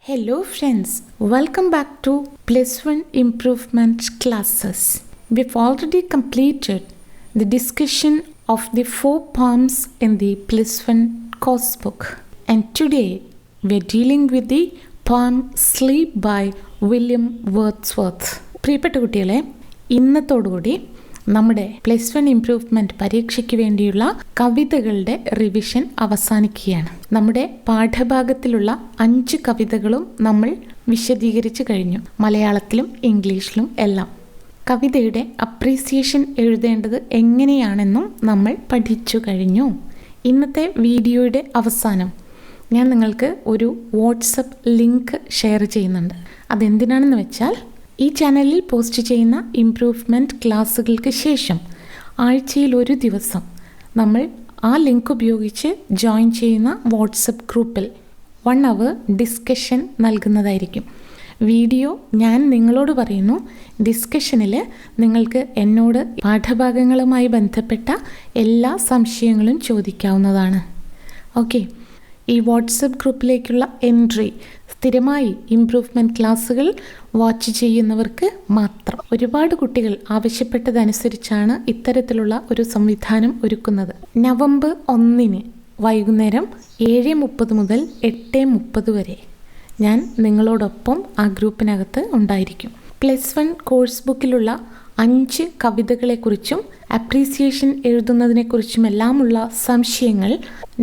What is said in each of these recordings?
Hello friends, welcome back to Plus One Improvement classes. We've already completed the discussion of the 4 poems in the Plus One course book. And today we're dealing with the poem Sleep by William Wordsworth. പ്രിയപ്പെട്ട കുട്ടികളെ, ഇന്നത്തോടുകൂടി നമ്മുടെ plus one improvement പരീക്ഷയ്ക്ക് വേണ്ടിയുള്ള കവിതകളുടെ revision അവസാനിക്കുകയാണ്. നമ്മുടെ പാഠഭാഗത്തിലുള്ള 5 കവിതകളും നമ്മൾ വിശദീകരിച്ച് കഴിഞ്ഞു, മലയാളത്തിലും ഇംഗ്ലീഷിലും എല്ലാം. കവിതയുടെ അപ്രീസിയേഷൻ എഴുതേണ്ടത് എങ്ങനെയാണെന്നും നമ്മൾ പഠിച്ചു കഴിഞ്ഞു. ഇന്നത്തെ വീഡിയോയുടെ അവസാനം ഞാൻ നിങ്ങൾക്ക് ഒരു വാട്സപ്പ് ലിങ്ക് ഷെയർ ചെയ്യുന്നുണ്ട്. അതെന്തിനാണെന്ന് വെച്ചാൽ, ഈ ചാനലിൽ പോസ്റ്റ് ചെയ്യുന്ന ഇംപ്രൂവ്മെൻറ്റ് ക്ലാസ്സുകൾക്ക് ശേഷം ആഴ്ചയിൽ ഒരു ദിവസം നമ്മൾ ആ ലിങ്ക് ഉപയോഗിച്ച് ജോയിൻ ചെയ്യുന്ന വാട്സപ്പ് ഗ്രൂപ്പിൽ 1 അവർ ഡിസ്കഷൻ നൽകുന്നതായിരിക്കും. വീഡിയോ ഞാൻ നിങ്ങളോട് പറയുന്നു, ഡിസ്കഷനിൽ നിങ്ങൾക്ക് എന്നോട് പാഠഭാഗങ്ങളുമായി ബന്ധപ്പെട്ട എല്ലാ സംശയങ്ങളും ചോദിക്കാവുന്നതാണ്. ഓക്കെ, ഈ വാട്സപ്പ് ഗ്രൂപ്പിലേക്കുള്ള എൻട്രി സ്ഥിരമായി ഇംപ്രൂവ്മെൻറ്റ് ക്ലാസ്സുകൾ വാച്ച് ചെയ്യുന്നവർക്ക് മാത്രം. ഒരുപാട് കുട്ടികൾ ആവശ്യപ്പെട്ടതനുസരിച്ചാണ് ഇത്തരത്തിലുള്ള ഒരു സംവിധാനം ഒരുക്കുന്നത്. നവംബർ 1 വൈകുന്നേരം 7:30 മുതൽ 8:30 വരെ ഞാൻ നിങ്ങളോടൊപ്പം ആ ഗ്രൂപ്പിനകത്ത് ഉണ്ടായിരിക്കും. പ്ലസ് 1 കോഴ്സ് ബുക്കിലുള്ള 5 കവിതകളെക്കുറിച്ചും അപ്രീസിയേഷൻ എഴുതുന്നതിനെക്കുറിച്ചുമെല്ലാമുള്ള സംശയങ്ങൾ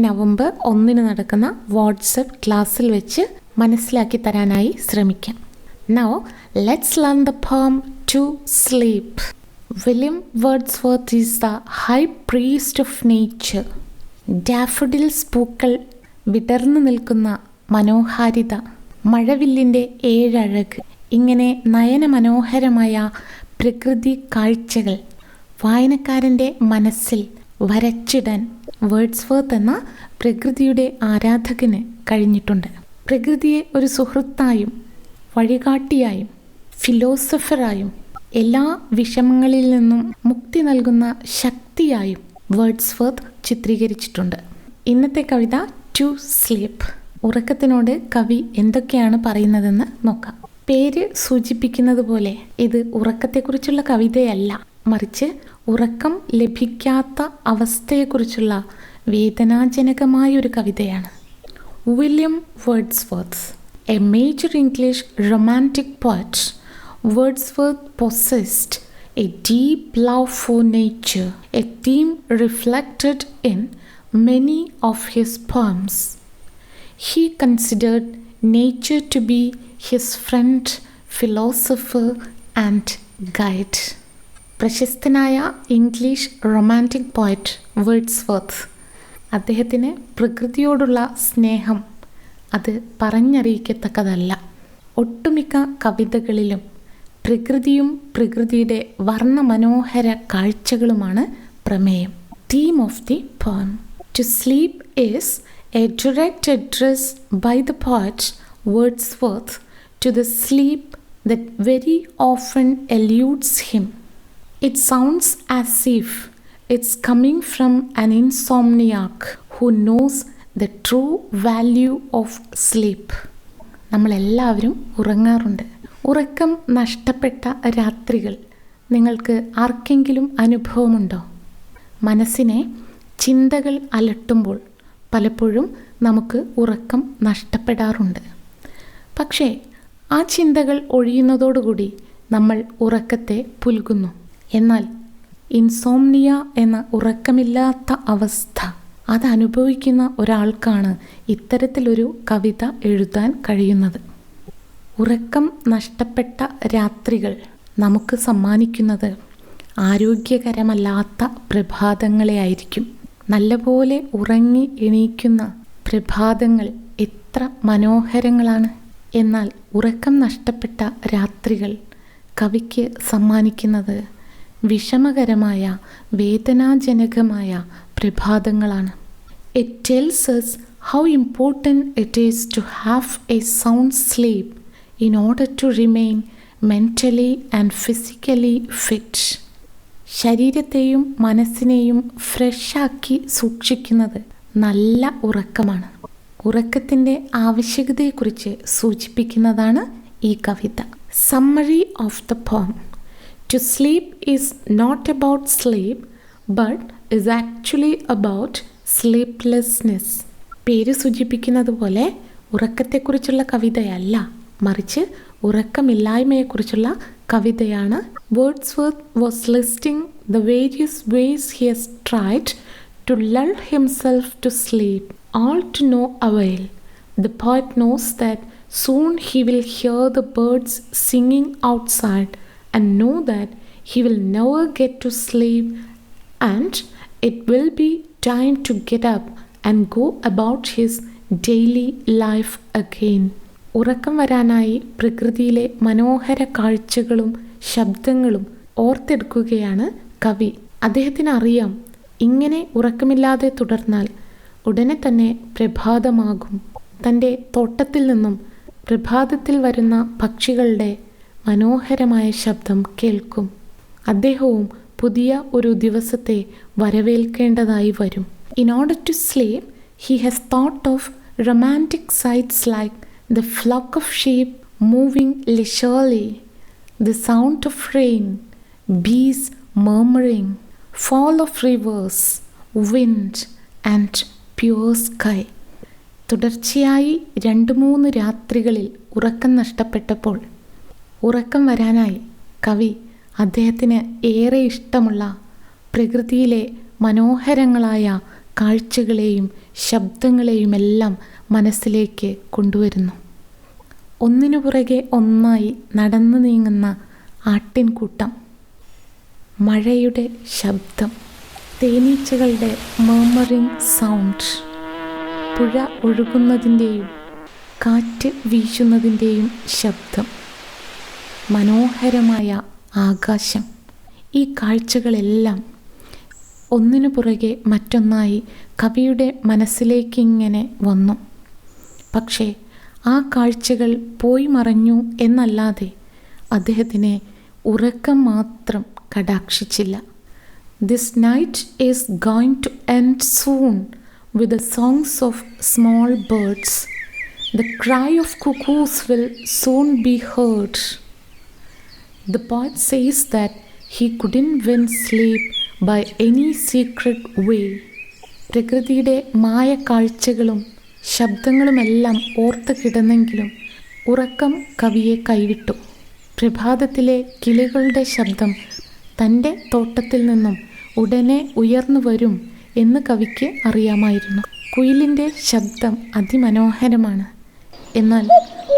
നവംബർ 1 നടക്കുന്ന വാട്സപ്പ് ക്ലാസ്സിൽ വെച്ച് മനസ്സിലാക്കി തരാനായി ശ്രമിക്കാം. Now, let's learn the poem To Sleep. William Wordsworth is the high priest of nature. Daffodils പൂക്കൾ വിടർന്നു നിൽക്കുന്ന മനോഹാരിത, മഴവില്ലിൻ്റെ 7 അഴക്, ഇങ്ങനെ നയനമനോഹരമായ പ്രകൃതി കാഴ്ചകൾ വായനക്കാരൻ്റെ മനസ്സിൽ വരച്ചിടാൻ വേർഡ്സ്വർത്ത് എന്ന പ്രകൃതിയുടെ ആരാധകന് കഴിഞ്ഞിട്ടുണ്ട്. പ്രകൃതിയെ ഒരു സുഹൃത്തായും വഴികാട്ടിയായും ഫിലോസഫറായും എല്ലാ വിഷമങ്ങളിൽ നിന്നും മുക്തി നൽകുന്ന ശക്തിയായും വേർഡ്സ്വർത്ത് ചിത്രീകരിച്ചിട്ടുണ്ട്. ഇന്നത്തെ കവിത ടു സ്ലീപ്പ്. ഉറക്കത്തിനോട് കവി എന്തൊക്കെയാണ് പറയുന്നതെന്ന് നോക്കാം. പേര് സൂചിപ്പിക്കുന്നത് പോലെ ഇത് ഉറക്കത്തെക്കുറിച്ചുള്ള കവിതയല്ല, മറിച്ച് ഉറക്കം ലഭിക്കാത്ത അവസ്ഥയെക്കുറിച്ചുള്ള വേദനാജനകമായൊരു കവിതയാണ്. William Wordsworth, a major English romantic poet, Wordsworth possessed a deep love for nature, a theme reflected in many of his poems. He considered nature to be his friend, philosopher and guide. പ്രശസ്തനായ English romantic poet Wordsworth, അദ്ദേഹത്തിന് പ്രകൃതിയോടുള്ള സ്നേഹം അത് പറഞ്ഞറിയിക്കത്തക്കതല്ല. ഒട്ടുമിക്ക കവിതകളിലും പ്രകൃതിയും പ്രകൃതിയുടെ വർണ്ണമനോഹര കാഴ്ചകളുമാണ് പ്രമേയം. Theme of the poem. To sleep is a direct address by the poet Wordsworth to the sleep that very often eludes him. It sounds as if it's coming from an insomniac who knows the true value of sleep. നമ്മളെല്ലാവരും ഉറങ്ങാറുണ്ട്. ഉറക്കം നഷ്ടപ്പെട്ട രാത്രികൾ നിങ്ങൾക്ക് ആർക്കെങ്കിലും അനുഭവമുണ്ടോ? മനസ്സിനെ ചിന്തകൾ അലട്ടുമ്പോൾ പലപ്പോഴും നമുക്ക് ഉറക്കം നഷ്ടപ്പെടാറുണ്ട്. പക്ഷേ ആ ചിന്തകൾ ഒഴിയുന്നതോടുകൂടി നമ്മൾ ഉറക്കത്തെ പുൽകുന്നു. എന്നാൽ ഇൻസോംനിയ എന്ന ഉറക്കമില്ലാത്ത അവസ്ഥ അതനുഭവിക്കുന്ന ഒരാൾക്കാണ് ഇത്തരത്തിലൊരു കവിത എഴുതാൻ കഴിയുന്നത്. ഉറക്കം നഷ്ടപ്പെട്ട രാത്രികൾ നമുക്ക് സമ്മാനിക്കുന്നത് ആരോഗ്യകരമല്ലാത്ത പ്രഭാതങ്ങളെ ആയിരിക്കും. നല്ലപോലെ ഉറങ്ങി എണീക്കുന്ന പ്രഭാതങ്ങൾ എത്ര മനോഹരങ്ങളാണ്. എന്നാൽ ഉറക്കം നഷ്ടപ്പെട്ട രാത്രികൾ കവിക്ക് സമ്മാനിക്കുന്നത് വിഷമകരമായ വേദനാജനകമായ പ്രഭാതങ്ങളാണ്. It tells us how important it is to have a sound sleep in order to remain mentally and physically fit. ശരീരത്തെയും മനസ്സിനെയും ഫ്രഷാക്കി സൂക്ഷിക്കുന്നത് നല്ല ഉറക്കമാണ്. ഉറക്കത്തിൻ്റെ ആവശ്യകതയെക്കുറിച്ച് സൂചിപ്പിക്കുന്നതാണ് ഈ കവിത. Summary of the poem. To sleep is not about sleep, but is actually about sleeplessness. പേര് സൂചിപ്പിക്കുന്നത് പോലെ ഉറക്കത്തെക്കുറിച്ചുള്ള കവിതയല്ല, മറിച്ച് ഉറക്കമില്ലായ്മയെക്കുറിച്ചുള്ള കവിതയാണ്. Wordsworth was listing the various ways he has tried to lull himself to sleep, all to no avail. The poet knows that soon he will hear the birds singing outside and know that he will never get to sleep, and it will be time to get up and go about his daily life again. ഉറക്കം വരാനായി പ്രകൃതിയിലെ മനോഹര കാഴ്ചകളും ശബ്ദങ്ങളും ഓർത്തെടുക്കുകയാണ് കവി. അദ്ദേഹത്തിന് അറിയാം, ഇങ്ങനെ ഉറക്കമില്ലാതെ തുടർന്നാൽ ഉടനെ തന്നെ പ്രഭാതമാകും. തൻ്റെ തോട്ടത്തിൽ നിന്നും പ്രഭാതത്തിൽ വരുന്ന പക്ഷികളുടെ മനോഹരമായ ശബ്ദം കേൾക്കും. അദ്ദേഹവും പുതിയ ഒരു ദിവസത്തെ വരവേൽക്കേണ്ടതായി വരും. In order to sleep, he has thought of romantic sights like the flock of sheep moving leisurely, the sound of rain, bees murmuring, fall of rivers, wind and pure sky. തുടർച്ചയായി 2-3 രാത്രികളിൽ ഉറക്കം നഷ്ടപ്പെട്ടപ്പോൾ ഉറക്കം വരാനായി കവി അദ്ദേഹത്തിന് ഏറെ ഇഷ്ടമുള്ള പ്രകൃതിയിലെ മനോഹരങ്ങളായ കാഴ്ചകളെയും ശബ്ദങ്ങളെയുമെല്ലാം മനസ്സിലേക്ക് കൊണ്ടുവരുന്നു. ഒന്നിനു പുറകെ ഒന്നായി നടന്നു നീങ്ങുന്ന ആട്ടിൻകൂട്ടം, മഴയുടെ ശബ്ദം, തേനീച്ചകളുടെ മർമറിംഗ് സൗണ്ട്, പുഴ ഒഴുകുന്നതിൻ്റെയും കാറ്റ് വീശുന്നതിൻ്റെയും ശബ്ദം, മനോഹരമായ ആകാശം, ഈ കാഴ്ചകളെല്ലാം ഒന്നിനു പുറകെ മറ്റൊന്നായി കവിയുടെ മനസ്സിലേക്കിങ്ങനെ വന്നു. പക്ഷേ ആ കാഴ്ചകൾ പോയി മറഞ്ഞു എന്നല്ലാതെ അദ്ദേഹത്തിനെ ഉറക്കം മാത്രം കടാക്ഷിച്ചില്ല. This night is going to end soon with the songs of small birds. The cry of cuckoos will soon be heard. The poet says that he couldn't win sleep by any secret way. പ്രകൃതിയുടെ മായ കാഴ്ചകളും ശബ്ദങ്ങളുമെല്ലാം ഓർത്ത് കിടന്നെങ്കിലും ഉറക്കം കവിയെ കൈവിട്ടു. പ്രഭാതത്തിലെ കിളികളുടെ ശബ്ദം തൻ്റെ തോട്ടത്തിൽ നിന്നും ഉടനെ ഉയർന്നു വരും എന്ന് കവിക്ക് അറിയാമായിരുന്നു. കുയിലിൻ്റെ ശബ്ദം അതിമനോഹരമാണ്. എന്നാൽ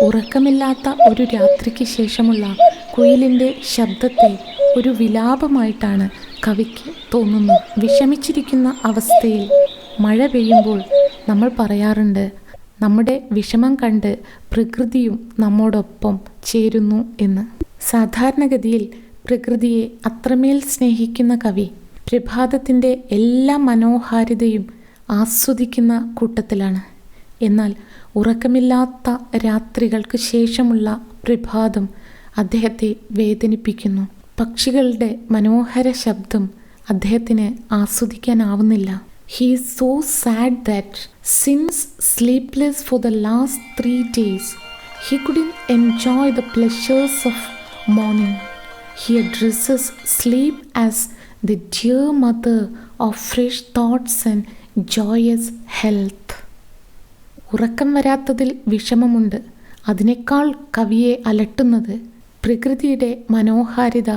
ഉറക്കമില്ലാത്ത ഒരു രാത്രിക്ക് ശേഷമുള്ള കുയിലിൻ്റെ ശബ്ദത്തെ ഒരു വിലാപമായിട്ടാണ് കവിക്ക് തോന്നുന്നത്. വിഷമിച്ചിരിക്കുന്ന അവസ്ഥയിൽ മഴ പെയ്യുമ്പോൾ നമ്മൾ പറയാറുണ്ട്, നമ്മുടെ വിഷമം കണ്ട് പ്രകൃതിയും നമ്മോടൊപ്പം ചേരുന്നു എന്ന്. സാധാരണഗതിയിൽ പ്രകൃതിയെ അത്രമേൽ സ്നേഹിക്കുന്ന കവി പ്രഭാതത്തിൻ്റെ എല്ലാ മനോഹാരിതയും ആസ്വദിക്കുന്ന കൂട്ടത്തിലാണ്. എന്നാൽ ഉറക്കമില്ലാത്ത രാത്രികൾക്ക് ശേഷമുള്ള പ്രഭാതം അദ്ദേഹത്തെ വേദനിപ്പിക്കുന്നു. പക്ഷികളുടെ മനോഹര ശബ്ദം അദ്ദേഹത്തിന് ആസ്വദിക്കാനാവുന്നില്ല. He is so sad that since sleepless for the last 3 days, he couldn't enjoy the pleasures of morning. He addresses sleep as the dear mother of fresh thoughts and joyous health. ഉറക്കം വരാത്തതിൽ വിഷമമുണ്ട്. അതിനേക്കാൾ കവിയെ അലട്ടുന്നത് പ്രകൃതിയുടെ മനോഹാരിത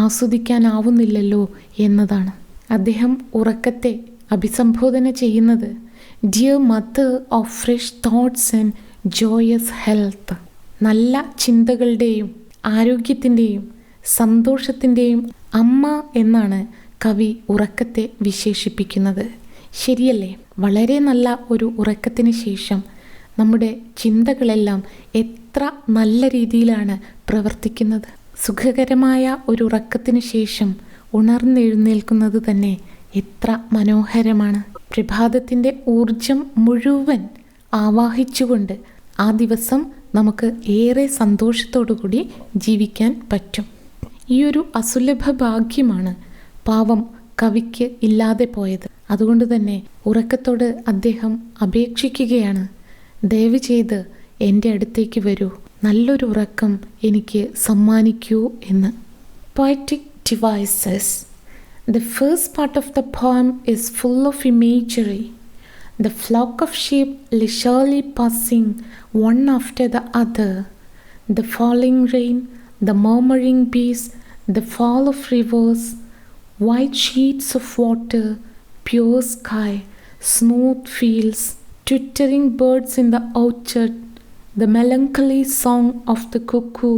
ആസ്വദിക്കാനാവുന്നില്ലല്ലോ എന്നതാണ്. അദ്ദേഹം ഉറക്കത്തെ അഭിസംബോധന ചെയ്യുന്നത് dear mother of fresh thoughts and joyous health, നല്ല ചിന്തകളുടെയും ആരോഗ്യത്തിൻ്റെയും സന്തോഷത്തിൻ്റെയും അമ്മ എന്നാണ് കവി ഉറക്കത്തെ വിശേഷിപ്പിക്കുന്നത്. ശരിയല്ലേ? വളരെ നല്ല ഒരു ഉറക്കത്തിന് ശേഷം നമ്മുടെ ചിന്തകളെല്ലാം എത്ര നല്ല രീതിയിലാണ് പ്രവർത്തിക്കുന്നത്. സുഖകരമായ ഒരു ഉറക്കത്തിന് ശേഷം ഉണർന്നെഴുന്നേൽക്കുന്നത് തന്നെ എത്ര മനോഹരമാണ്. പ്രഭാതത്തിൻ്റെ ഊർജം മുഴുവൻ ആവാഹിച്ചുകൊണ്ട് ആ ദിവസം നമുക്ക് ഏറെ സന്തോഷത്തോടുകൂടി ജീവിക്കാൻ പറ്റും. ഈ ഒരു അസുലഭ ഭാഗ്യമാണ് പാവം കവിക്ക് ഇല്ലാതെ പോയത്. അതുകൊണ്ട് തന്നെ ഉറക്കത്തോട് അദ്ദേഹം അപേക്ഷിക്കുകയാണ്, ദയവ് ചെയ്ത് എൻ്റെ അടുത്തേക്ക് വരൂ, നല്ലൊരു ഉറക്കം എനിക്ക് സമ്മാനിക്കൂ എന്ന്. Poetic devices. The first part of the poem is full of imagery. The flock of sheep leisurely passing one after the other, the falling rain, the murmuring bees, the fall of rivers, white sheets of water, pure sky, smooth fields, twittering birds in the orchard, the melancholy song of the cuckoo,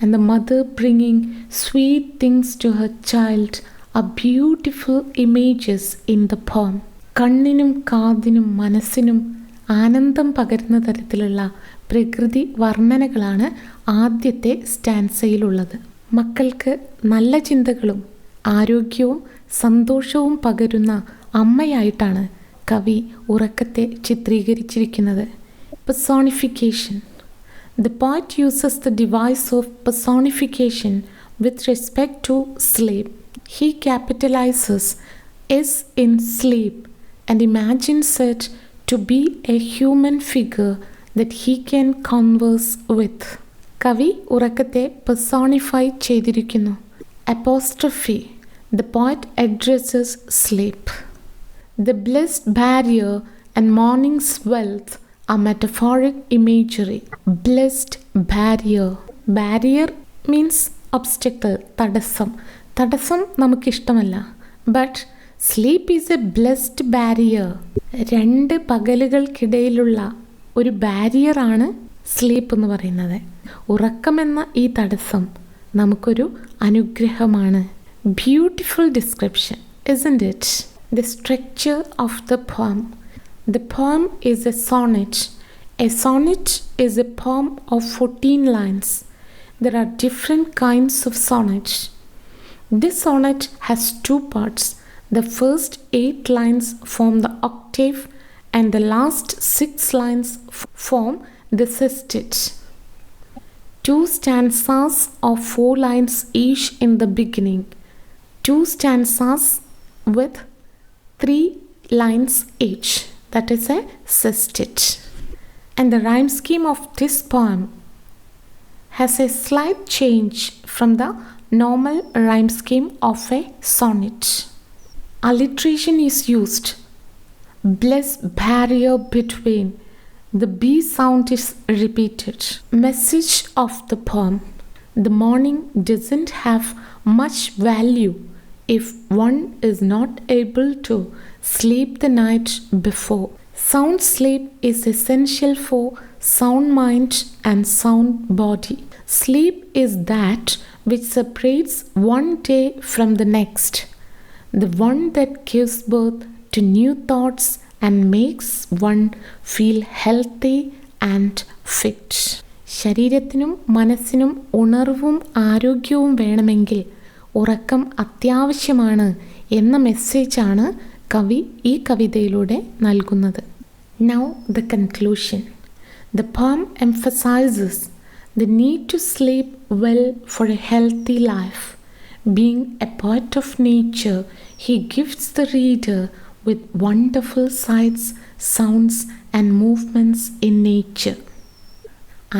and the mother bringing sweet things to her child are beautiful images in the poem. കണ്ണിനും കാതിനും മനസ്സിനും ആനന്ദം പകരുന്ന തരത്തിലുള്ള പ്രകൃതി വർണ്ണനകളാണ് ആദ്യത്തെ സ്റ്റാൻസയിലുള്ളത്. മക്കൾക്ക് നല്ല ചിന്തകളും ആരോഗ്യവും സന്തോഷവും പകരുന്ന അമ്മയായിട്ടാണ് കവി ഉറക്കത്തെ ചിത്രീകരിച്ചിരിക്കുന്നത്. Personification. The poet uses the device of personification with respect to sleep. He capitalizes "is in sleep" and imagines it to be a human figure that he can converse with. കവി ഉറക്കത്തെ പെർസോണിഫൈ ചെയ്തിരിക്കുന്നു. Apostrophe. The poet addresses sleep. The blessed barrier and morning's wealth are metaphoric imagery. Blessed barrier. Barrier means obstacle, തടസ്സം. തടസ്സം നമുക്കിഷ്ടമല്ല. But sleep is a blessed barrier. 2 പകലുകൾക്കിടയിലുള്ള ഒരു ബാരിയറാണ് sleep എന്ന് പറയുന്നത്. ഉറക്കമെന്ന ഈ തടസ്സം നമുക്കൊരു അനുഗ്രഹമാണ്. Beautiful description, isn't it? The structure of the poem. The poem is a sonnet. A sonnet is a poem of 14 lines. There are different kinds of sonnets. This sonnet has 2 parts. The first 8 lines form the octave and the last 6 lines form the sestet. 2 stanzas of 4 lines each in the beginning. 2 stanzas with 3 lines each. That is a sestet. And the rhyme scheme of this poem has a slight change from the normal rhyme scheme of a sonnet. Alliteration is used. Bless barrier between. The B sound is repeated. Message of the poem. The morning doesn't have much value if one is not able to sleep the night before. Sound sleep is essential for sound mind and sound body. Sleep is that which separates one day from the next, the one that gives birth to new thoughts and makes one feel healthy and fit. ശരീരത്തിനും മനസ്സിനും ഉണർവും ആരോഗ്യവും വേണമെങ്കിൽ ഉറക്കം അത്യാവശ്യമാണ് എന്ന മെസ്സേജാണ് കവി ഈ കവിതയിലൂടെ നൽകുന്നത്. Now the conclusion. The poem emphasizes the need to sleep well for a healthy life. Being a poet of nature, he gifts the reader with wonderful sights, sounds and movements in nature.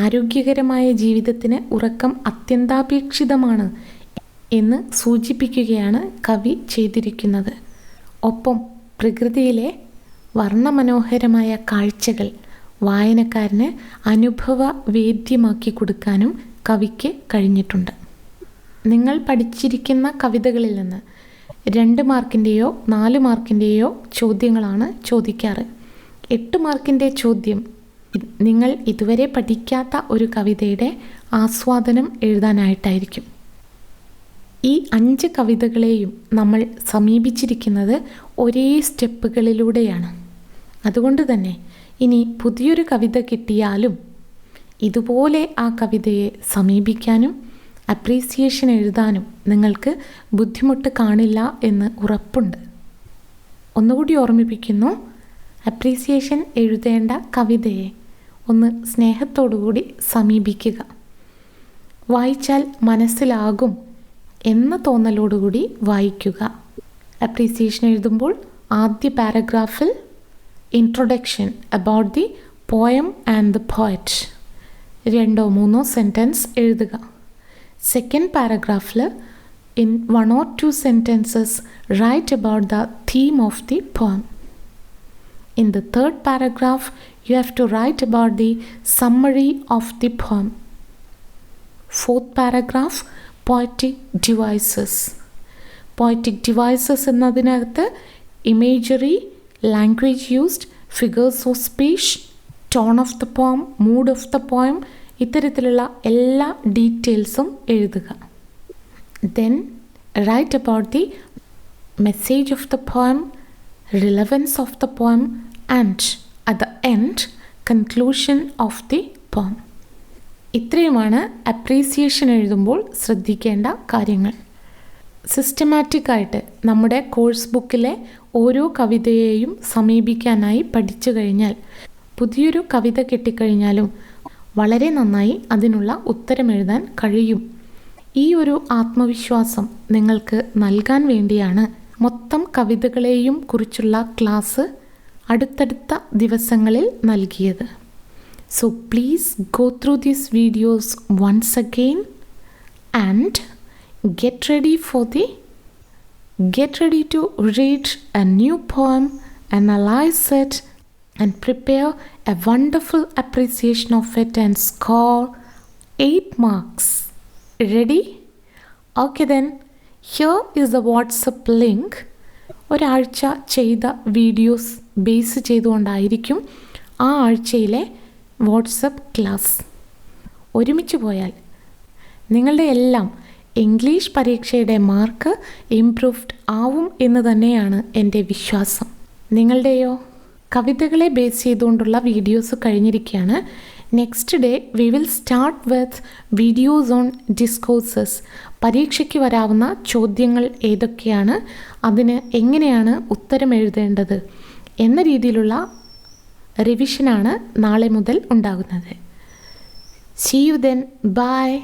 ആരോഗ്യകരമായ ജീവിതത്തിന് ഉറക്കം അത്യന്താപേക്ഷിതമാണ് എന്ന് സൂചിപ്പിക്കുകയാണ് കവി ചെയ്തിരിക്കുന്നത്. ഒപ്പം പ്രകൃതിയിലെ വർണ്ണമനോഹരമായ കാഴ്ചകൾ വായനക്കാരന് അനുഭവ വേദ്യമാക്കി കൊടുക്കാനും കവിക്ക് കഴിഞ്ഞിട്ടുണ്ട്. നിങ്ങൾ പഠിച്ചിരിക്കുന്ന കവിതകളിൽ നിന്ന് 2 മാർക്കിൻ്റെയോ 4 മാർക്കിൻ്റെയോ ചോദ്യങ്ങളാണ് ചോദിക്കാറ്. 8 മാർക്കിൻ്റെ ചോദ്യം നിങ്ങൾ ഇതുവരെ പഠിക്കാത്ത ഒരു കവിതയുടെ ആസ്വാദനം എഴുതാനായിട്ടായിരിക്കും. ഈ 5 കവിതകളെയും നമ്മൾ സമീപിച്ചിരിക്കുന്നത് ഒരേ സ്റ്റെപ്പുകളിലൂടെയാണ്. അതുകൊണ്ട് തന്നെ ഇനി പുതിയൊരു കവിത കിട്ടിയാലും ഇതുപോലെ ആ കവിതയെ സമീപിക്കാനും അപ്രീസിയേഷൻ എഴുതാനും നിങ്ങൾക്ക് ബുദ്ധിമുട്ട് കാണില്ല എന്ന് ഉറപ്പുണ്ട്. ഒന്നുകൂടി ഓർമ്മിപ്പിക്കുന്നു, അപ്രീസിയേഷൻ എഴുതേണ്ട കവിതയെ ഒന്ന് സ്നേഹത്തോടുകൂടി സമീപിക്കുക. വായിച്ചാൽ മനസ്സിലാകും എന്ന തോന്നലോടുകൂടി വായിക്കുക. അപ്രീസിയേഷൻ എഴുതുമ്പോൾ ആദ്യ പാരഗ്രാഫിൽ introduction about the poem and the poet 2-3 sentence എഴുതുക. സെക്കൻഡ് പാരഗ്രാഫിൽ in 1 or 2 sentences write about the theme of the poem. In the third paragraph, you have to write about the summary of the poem. Fourth paragraph, poetic devices. Poetic devices എന്നതിനകത്ത് imagery, language used, figures of speech, tone of the poem, mood of the poem, ഇത്തരത്തിലുള്ള എല്ലാ ഡീറ്റെയിൽസും എഴുതുക. Then write about the message of the poem, relevance of the poem, and at the end, conclusion of the poem. ഇത്രയുമാണ് appreciation എഴുതുമ്പോൾ ശ്രദ്ധിക്കേണ്ട കാര്യങ്ങൾ. സിസ്റ്റമാറ്റിക്കായിട്ട് നമ്മുടെ course ബുക്കിലെ ഓരോ കവിതയെയും സമീപിക്കാനായി പഠിച്ചു കഴിഞ്ഞാൽ പുതിയൊരു കവിത കിട്ടിക്കഴിഞ്ഞാലും വളരെ നന്നായി അതിനുള്ള ഉത്തരമെഴുതാൻ കഴിയും. ഈ ഒരു ആത്മവിശ്വാസം നിങ്ങൾക്ക് നൽകാൻ വേണ്ടിയാണ് മൊത്തം കവിതകളെയും കുറിച്ചുള്ള ക്ലാസ് അടുത്തടുത്ത ദിവസങ്ങളിൽ നൽകിയത്. So please go through these videos once again and get ready to read a new poem, analyze it, and prepare a wonderful appreciation of it and score 8 marks. Ready? Okay then, here is the WhatsApp link. ഒരാഴ്ച ചെയ്ത videos base ചെയ്തുകൊണ്ടായിരിക്കും ആ ആഴ്ചയിലെ WhatsApp class. ഒരുമിച്ച് പോയാൽ നിങ്ങളുടെ എല്ലാം English പരീക്ഷയുടെ mark improved ആവും എന്ന് തന്നെയാണ് എൻ്റെ വിശ്വാസം. നിങ്ങളുടെയോ? കവിതകളെ ബേസ് ചെയ്തുകൊണ്ടുള്ള വീഡിയോസ് കഴിഞ്ഞിരിക്കുകയാണ്. Next day we will start with videos on discourses. പരീക്ഷയ്ക്ക് വരാവുന്ന ചോദ്യങ്ങൾ ഏതൊക്കെയാണ്, അതിന് എങ്ങനെയാണ് ഉത്തരം എഴുതേണ്ടത് എന്ന രീതിയിലുള്ള റിവിഷനാണ് നാളെ മുതൽ ഉണ്ടാകുന്നത്. See you then. Bye.